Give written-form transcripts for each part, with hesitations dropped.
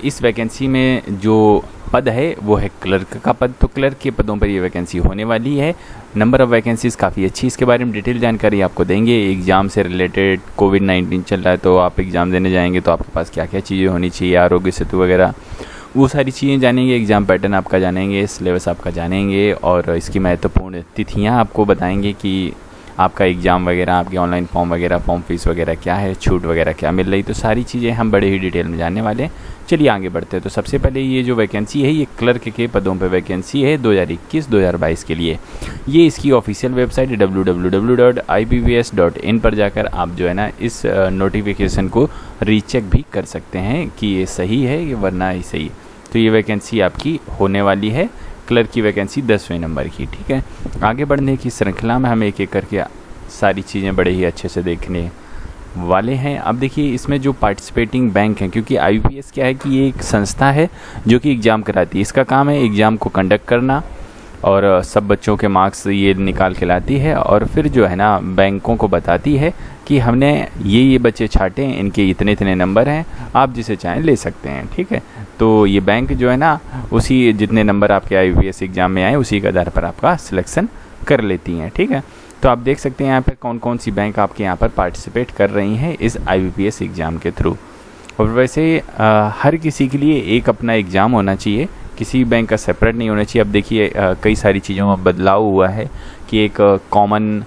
इस वैकेंसी में जो पद है वो है क्लर्क का पद। तो क्लर्क के पदों पर ये वैकेंसी होने वाली है। नंबर ऑफ़ वैकेंसीज़ काफ़ी अच्छी, इसके बारे में डिटेल जानकारी आपको देंगे। एग्ज़ाम से रिलेटेड कोविड-19 चल रहा है तो आप एग्ज़ाम देने जाएंगे तो आपके पास क्या क्या चीज़ें होनी चाहिए, आरोग्य सेतु वगैरह, वो सारी चीज़ें जानेंगे। एग्ज़ाम पैटर्न आपका जानेंगे, सिलेबस आपका जानेंगे और इसकी महत्वपूर्ण तिथियाँ आपको बताएंगे कि आपका एग्ज़ाम वगैरह, आपके ऑनलाइन फॉर्म वगैरह, फॉर्म फीस वगैरह क्या है, छूट वगैरह क्या मिल रही, तो सारी चीज़ें हम बड़े ही डिटेल में जानने वाले हैं। चलिए आगे बढ़ते हैं। तो सबसे पहले ये जो वैकेंसी है ये क्लर्क के पदों पे वैकेंसी है 2021-2022 के लिए। ये इसकी ऑफिशियल वेबसाइट है www.ipvs.in पर जाकर आप जो है ना इस नोटिफिकेशन को रीचेक भी कर सकते हैं कि ये सही है कि वरना ही सही। तो ये वैकेंसी आपकी होने वाली है, क्लर्क की वैकेंसी 10वें नंबर की। ठीक है, आगे बढ़ने की श्रृंखला में हम एक एक करके सारी चीज़ें बड़े ही अच्छे से देखने वाले हैं। अब देखिए इसमें जो पार्टिसिपेटिंग बैंक हैं, क्योंकि IBPS क्या है कि ये एक संस्था है जो कि एग्ज़ाम कराती है। इसका काम है एग्ज़ाम को कंडक्ट करना और सब बच्चों के मार्क्स ये निकाल के लाती है और फिर जो है ना बैंकों को बताती है कि हमने ये बच्चे छाटे हैं, इनके इतने इतने नंबर हैं, आप जिसे चाहें ले सकते हैं। ठीक है, तो ये बैंक जो है ना उसी जितने नंबर आपके IBPS एग्ज़ाम में आए उसी के आधार पर आपका सिलेक्शन कर लेती हैं। ठीक है, तो आप देख सकते हैं यहाँ पर कौन कौन सी बैंक आपके यहाँ पर पार्टिसिपेट कर रही हैं इस IBPS एग्ज़ाम के थ्रू। और वैसे हर किसी के लिए एक अपना एग्ज़ाम होना चाहिए, किसी बैंक का सेपरेट नहीं होना चाहिए। अब देखिए कई सारी चीज़ों में बदलाव हुआ है कि एक कॉमन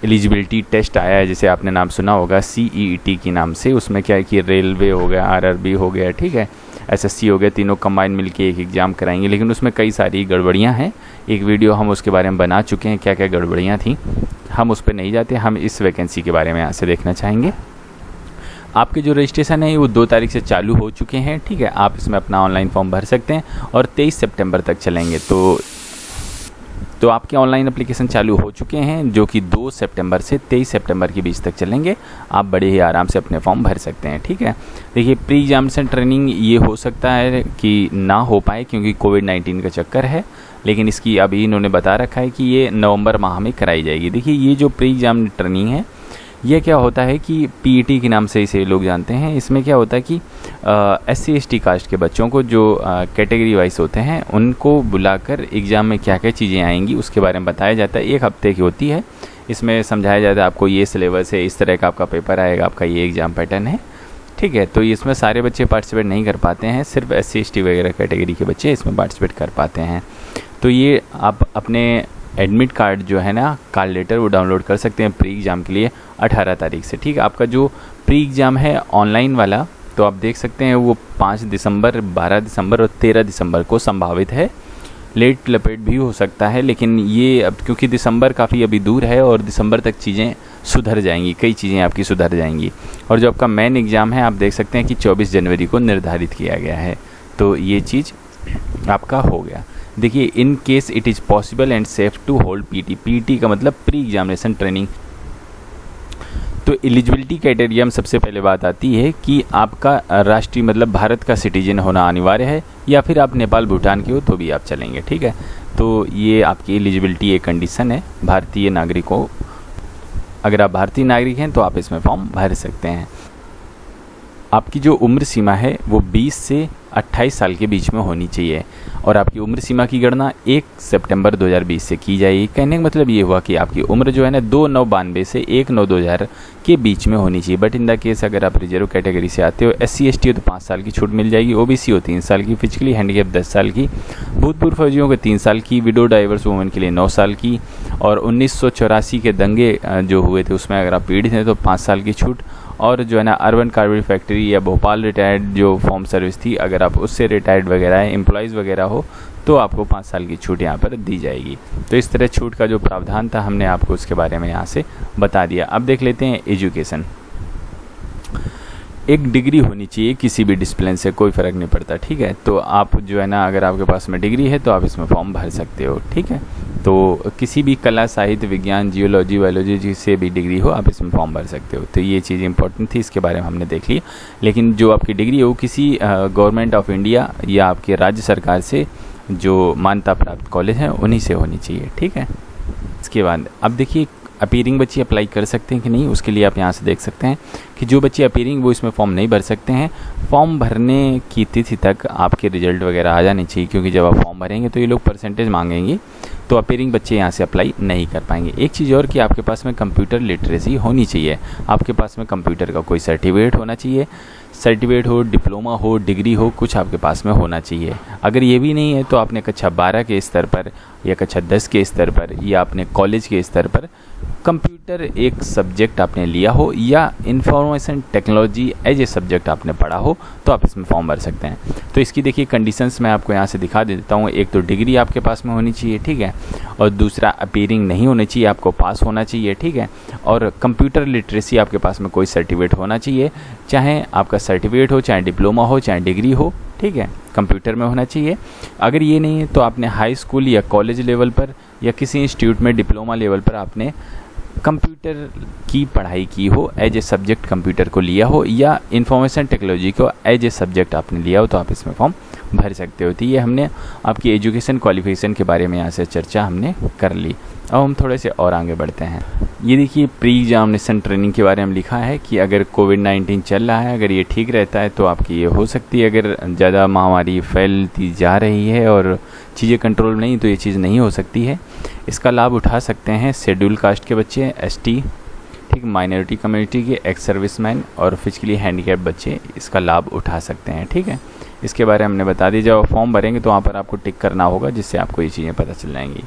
एलिजिबिलिटी टेस्ट आया है, जैसे आपने नाम सुना होगा CET के नाम से। उसमें क्या है कि रेलवे हो गया, RRB हो गया, ठीक है, SSC हो गया, तीनों कंबाइन मिलके एक एग्ज़ाम कराएंगे। लेकिन उसमें कई सारी गड़बड़ियाँ हैं, एक वीडियो हम उसके बारे में बना चुके हैं, क्या क्या गड़बड़ियाँ थी। हम उस पर नहीं जाते, हम इस वैकेंसी के बारे में यहाँ से देखना चाहेंगे। आपके जो रजिस्ट्रेशन है वो 2 तारीख से चालू हो चुके हैं। ठीक है, आप इसमें अपना ऑनलाइन फॉर्म भर सकते हैं और 23 सितंबर तक चलेंगे। तो आपके ऑनलाइन एप्लीकेशन चालू हो चुके हैं जो कि 2 सितंबर से 23 सितंबर के बीच तक चलेंगे। आप बड़े ही आराम से अपने फॉर्म भर सकते हैं। ठीक है, देखिए प्री एग्जामिनेशन ट्रेनिंग ये हो सकता है कि ना हो पाए क्योंकि कोविड-19 का चक्कर है, लेकिन इसकी अभी इन्होंने बता रखा है कि ये नवंबर माह में कराई जाएगी। देखिए ये जो प्री एग्जाम ट्रेनिंग है ये क्या होता है कि PET के नाम से इसे लोग जानते हैं। इसमें क्या होता है कि SC/ST कास्ट के बच्चों को जो कैटेगरी वाइज होते हैं उनको बुलाकर एग्ज़ाम में क्या क्या चीज़ें आएंगी उसके बारे में बताया जाता है। 1 हफ्ते की होती है, इसमें समझाया जाता है आपको ये सिलेबस है, इस तरह का आपका पेपर आएगा, आपका ये एग्ज़ाम पैटर्न है। ठीक है, तो इसमें सारे बच्चे पार्टिसिपेट नहीं कर पाते हैं, सिर्फ SC/ST वगैरह कैटेगरी के बच्चे इसमें पार्टिसिपेट कर पाते हैं। तो ये आप अपने एडमिट कार्ड जो है ना, कॉल लेटर, वो डाउनलोड कर सकते हैं प्री एग्ज़ाम के लिए 18 तारीख से। ठीक है, आपका जो प्री एग्ज़ाम है ऑनलाइन वाला तो आप देख सकते हैं वो 5 दिसंबर, 12 दिसंबर और 13 दिसंबर को संभावित है। लेट लपेट भी हो सकता है, लेकिन ये अब क्योंकि दिसंबर काफ़ी अभी दूर है और दिसंबर तक चीज़ें सुधर जाएंगी, कई चीज़ें आपकी सुधर जाएंगी। और जो आपका मेन एग्ज़ाम है आप देख सकते हैं कि 24 जनवरी को निर्धारित किया गया है। तो ये चीज़ आपका हो गया। देखिए in case it is possible and safe to hold PET का मतलब प्री एग्जामिनेशन ट्रेनिंग। तो एलिजिबिलिटी क्राइटेरिया में सबसे पहले बात आती है कि आपका राष्ट्रीय मतलब भारत का सिटीजन होना अनिवार्य है या फिर आप नेपाल भूटान के हो तो भी आप चलेंगे। ठीक है, तो ये आपकी एलिजिबिलिटी एक कंडीशन है भारतीय नागरिकों। अगर आप भारतीय नागरिक हैं तो आप इसमें फॉर्म भर सकते हैं। आपकी जो उम्र सीमा है वो 20 से 28 साल के बीच में होनी चाहिए और आपकी उम्र सीमा की गणना 1 सितंबर 2020 से की जाएगी। कहने का मतलब ये हुआ कि आपकी उम्र जो है ना 2/9/92 से 1/9/2000 के बीच में होनी चाहिए। बट इन द केस अगर आप रिजर्व कैटेगरी से आते हो, SC/ST हो तो 5 साल की छूट मिल जाएगी, OBC हो 3 साल की, फिजिकली हैंडीकैप 10 साल की, भूतपूर्व फौजियों को 3 साल की, विडो डाइवर्स वुमेन के लिए 9 साल की और 1984 के दंगे जो हुए थे उसमें अगर आप पीड़ित हैं तो 5 साल की छूट। और जो है ना अर्बन कार्बाइड फैक्ट्री या भोपाल रिटायर्ड जो फॉर्म सर्विस थी अगर आप उससे रिटायर्ड वगैरह है, एम्प्लॉयज़ वगैरह हो तो आपको 5 साल की छूट यहाँ पर दी जाएगी। तो इस तरह छूट का जो प्रावधान था हमने आपको उसके बारे में यहाँ से बता दिया। अब देख लेते हैं एजुकेशन। एक डिग्री होनी चाहिए किसी भी डिसिप्लिन से, कोई फ़र्क नहीं पड़ता। ठीक है, तो आप जो है ना अगर आपके पास में डिग्री है तो आप इसमें फॉर्म भर सकते हो। ठीक है, तो किसी भी कला, साहित्य, विज्ञान, जियोलॉजी, बायोलॉजी जिससे भी डिग्री हो आप इसमें फॉर्म भर सकते हो। तो ये चीज़ इंपॉर्टेंट थी, इसके बारे में हमने देख लिया। लेकिन जो आपकी डिग्री है वो किसी गवर्नमेंट ऑफ इंडिया या आपके राज्य सरकार से जो मान्यता प्राप्त कॉलेज हैं उन्हीं से होनी चाहिए। ठीक है, इसके बाद अब देखिए अपीयरिंग बच्चे अप्लाई कर सकते हैं कि नहीं, उसके लिए आप यहाँ से देख सकते हैं कि जो बच्चे अपीयरिंग वो इसमें फॉर्म नहीं भर सकते हैं। फॉर्म भरने की तिथि तक आपके रिजल्ट वगैरह आ जाने चाहिए, क्योंकि जब आप फॉर्म भरेंगे तो ये लोग परसेंटेज मांगेंगे, तो अपीयरिंग बच्चे यहाँ से अप्लाई नहीं कर पाएंगे। एक चीज़ और कि आपके पास में कंप्यूटर लिटरेसी होनी चाहिए, आपके पास में कंप्यूटर का कोई सर्टिफिकेट होना चाहिए, सर्टिफिकेट हो, डिप्लोमा हो, डिग्री हो, कुछ आपके पास में होना चाहिए। अगर ये भी नहीं है तो आपने कक्षा 12 के स्तर पर या कक्षा 10 के स्तर पर या अपने कॉलेज के स्तर पर कंप्यूटर एक सब्जेक्ट आपने लिया हो या information technology as a subject आपने पढ़ा हो, तो आप इसमें फॉर्म भर सकते हैं। तो इसकी देखिए कंडीशंस मैं आपको यहाँ से दिखा देता हूँ। एक तो डिग्री आपके पास में होनी चाहिए, ठीक है, और दूसरा अपीयरिंग नहीं होनी चाहिए, आपको पास होना चाहिए, ठीक है, और कंप्यूटर लिटरेसी आपके पास में कोई सर्टिफिकेट होना चाहिए, चाहे आपका सर्टिफिकेट हो, चाहे डिप्लोमा हो, चाहे डिग्री हो, ठीक है, कंप्यूटर में होना चाहिए। अगर ये नहीं है तो आपने हाई स्कूल या कॉलेज लेवल पर या किसी इंस्टीट्यूट में डिप्लोमा लेवल पर आपने कंप्यूटर की पढ़ाई की हो, एज ए सब्जेक्ट कंप्यूटर को लिया हो या इंफॉर्मेशन टेक्नोलॉजी को एज ए सब्जेक्ट आपने लिया हो, तो आप इसमें फॉर्म भर सकते हो। तो ये हमने आपकी एजुकेशन क्वालिफिकेशन के बारे में यहाँ से चर्चा हमने कर ली। अब हम थोड़े से और आगे बढ़ते हैं। ये देखिए प्री एग्जामिनेशन ट्रेनिंग के बारे में लिखा है कि अगर कोविड-19 चल रहा है, अगर ये ठीक रहता है तो आपकी ये हो सकती है। अगर ज़्यादा महामारी फैलती जा रही है और चीज़ें कंट्रोल नहीं, तो ये चीज़ नहीं हो सकती है। इसका लाभ उठा सकते हैं शेड्यूल कास्ट के बच्चे, एसटी, ठीक, माइनॉरिटी कम्युनिटी के, एक्स सर्विसमैन और फिजिकली हैंडीकैप बच्चे इसका लाभ उठा सकते हैं, ठीक है। इसके बारे में हमने बता दी। जब फॉर्म भरेंगे तो वहाँ पर आपको टिक करना होगा, जिससे आपको ये चीज़ें पता चल जाएंगी।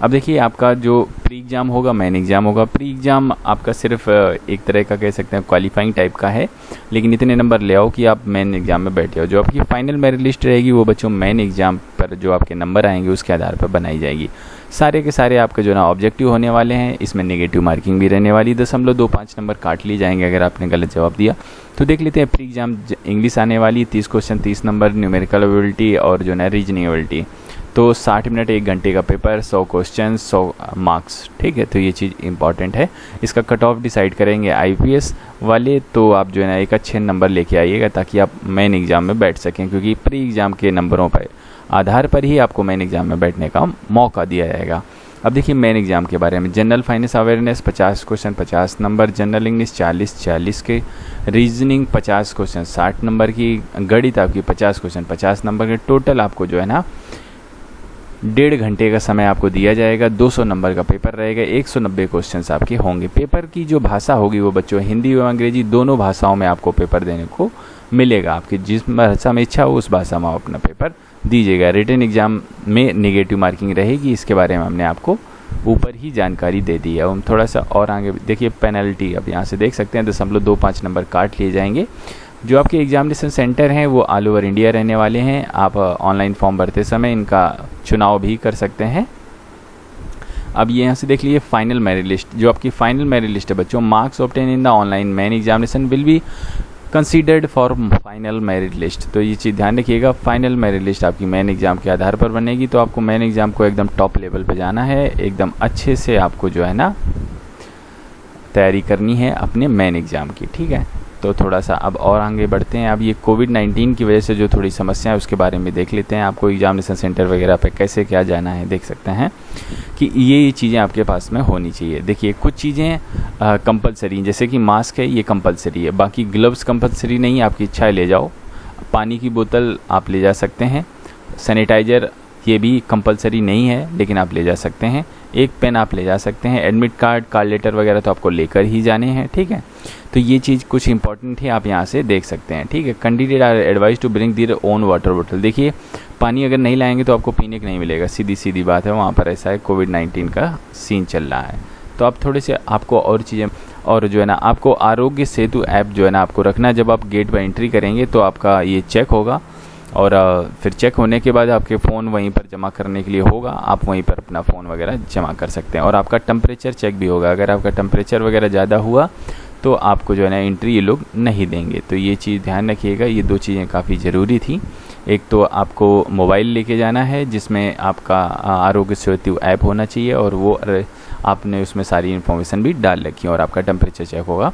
अब देखिए आपका जो प्री एग्ज़ाम होगा, मेन एग्ज़ाम होगा। प्री एग्ज़ाम आपका सिर्फ एक तरह का कह सकते हैं क्वालिफाइंग टाइप का है, लेकिन इतने नंबर ले आओ कि आप मेन एग्ज़ाम में बैठ जाओ। जो आपकी फाइनल मेरिट लिस्ट रहेगी वो बच्चों मेन एग्ज़ाम पर जो आपके नंबर आएंगे उसके आधार पर बनाई जाएगी। सारे के सारे आपके जो ना ऑब्जेक्टिव होने वाले हैं, इसमें नेगेटिव मार्किंग भी रहने वाली, 0.25 नंबर काट लिए जाएंगे अगर आपने गलत जवाब दिया। तो देख लेते हैं प्री एग्ज़ाम इंग्लिश आने वाली, 30 क्वेश्चन 30 नंबर, न्यूमेरिकल एबिलिटी और जो ना रीजनिंग एबिलिटी। तो 60 मिनट 1 घंटे का पेपर, 100 क्वेश्चन 100 मार्क्स, ठीक है। तो ये चीज़ इंपॉर्टेंट है। इसका कट ऑफ डिसाइड करेंगे आईपीएस वाले, तो आप जो है ना एक अच्छे नंबर लेके आइएगा ताकि आप मेन एग्ज़ाम में बैठ सकें, क्योंकि प्री एग्ज़ाम के नंबरों पर आधार पर ही आपको मेन एग्ज़ाम में बैठने का मौका दिया जाएगा। अब देखिए मेन एग्ज़ाम के बारे में। General finance awareness 50 question 50 number, general English 40 के, रीजनिंग 50 क्वेश्चन 60 नंबर की, गणित आपकी 50 क्वेश्चन 50 नंबर के। टोटल आपको जो है ना 1.5 घंटे का समय आपको दिया जाएगा। 200 नंबर का पेपर रहेगा, 190 क्वेश्चंस आपके होंगे। पेपर की जो भाषा होगी वो बच्चों हिंदी और अंग्रेजी दोनों भाषाओं में आपको पेपर देने को मिलेगा। आपकी जिस भाषा में इच्छा हो उस भाषा में आप अपना पेपर दीजिएगा। रिटन एग्ज़ाम में नेगेटिव मार्किंग रहेगी, इसके बारे में हमने आपको ऊपर ही जानकारी दे दी है। हम थोड़ा सा और आगे देखिए पेनल्टी, अब यहाँ से देख सकते हैं 0.25 नंबर काट लिए जाएंगे। जो आपके एग्जामिनेशन सेंटर हैं वो ऑल ओवर इंडिया रहने वाले हैं। आप ऑनलाइन फॉर्म भरते समय इनका चुनाव भी कर सकते हैं। अब ये यहाँ से देख लीजिए फाइनल मेरिट लिस्ट। जो आपकी फाइनल मेरिट लिस्ट है बच्चों, marks obtain in the online main examination will be considered for final merit list. तो ये चीज़ ध्यान रखिएगा, फाइनल मेरिट लिस्ट आपकी मेन एग्ज़ाम के आधार पर बनेगी। तो आपको मेन एग्ज़ाम को एकदम टॉप लेवल पे जाना है, एकदम अच्छे से आपको जो है ना तैयारी करनी है अपने मेन एग्ज़ाम की, ठीक है। तो थोड़ा सा अब और आगे बढ़ते हैं। अब ये कोविड-19 की वजह से जो थोड़ी समस्या है उसके बारे में देख लेते हैं। आपको एग्जामिनेशन सेंटर वगैरह पे कैसे क्या जाना है, देख सकते हैं कि ये चीज़ें आपके पास में होनी चाहिए। देखिए कुछ चीज़ें कंपलसरी, जैसे कि मास्क है ये कंपलसरी है, बाकी ग्लव्स कंपलसरी नहीं, आपकी इच्छा है ले जाओ। पानी की बोतल आप ले जा सकते हैं। सैनिटाइज़र ये भी कंपलसरी नहीं है, लेकिन आप ले जा सकते हैं। एक पेन आप ले जा सकते हैं। एडमिट कार्ड, कार्ड लेटर वगैरह तो आपको लेकर ही जाने हैं, ठीक है। तो ये चीज़ कुछ इंपॉर्टेंट है, आप यहाँ से देख सकते हैं, ठीक है। Candidate are advise to bring their own water बोतल। देखिए पानी अगर नहीं लाएंगे तो आपको पीने को नहीं मिलेगा, सीधी सीधी बात है। वहाँ पर ऐसा है, कोविड-19 का सीन चल रहा है। तो आप थोड़े से आपको और चीज़ें, और जो है ना आपको आरोग्य सेतु ऐप जो है ना आपको रखना। जब आप गेट पर एंट्री करेंगे तो आपका ये चेक होगा, और फिर चेक होने के बाद आपके फ़ोन वहीं पर जमा करने के लिए होगा। आप वहीं पर अपना फ़ोन वगैरह जमा कर सकते हैं। और आपका टेम्परेचर चेक भी होगा। अगर आपका टेम्परेचर वगैरह ज़्यादा हुआ तो आपको जो है ना एंट्री ये लोग नहीं देंगे। तो ये चीज़ ध्यान रखिएगा। ये दो चीज़ें काफ़ी ज़रूरी थी। एक तो आपको मोबाइल लेके जाना है जिसमें आपका आरोग्य सेतु ऐप होना चाहिए, और वो आपने उसमें सारी इन्फॉर्मेशन भी डाल रखी है, और आपका टेम्परेचर चेक होगा।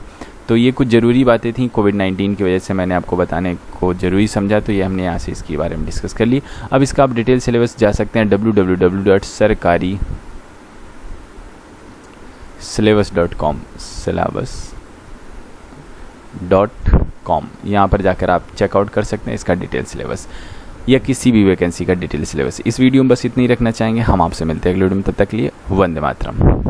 तो ये कुछ ज़रूरी बातें थी, कोविड-19 की वजह से मैंने आपको बताने को ज़रूरी समझा, तो ये हमने यहाँ से इसके बारे में डिस्कस कर ली। अब इसका आप डिटेल सिलेबस जा सकते हैं www.sarkari syllabus.com, syllabus.com, यहाँ पर जाकर आप चेकआउट कर सकते हैं इसका डिटेल सिलेबस या किसी भी वैकेंसी का डिटेल सिलेबस। इस वीडियो में बस इतना ही रखना चाहेंगे। हम आपसे मिलते हैं अगले वीडियो में, तब तक के लिए वंदे मातरम।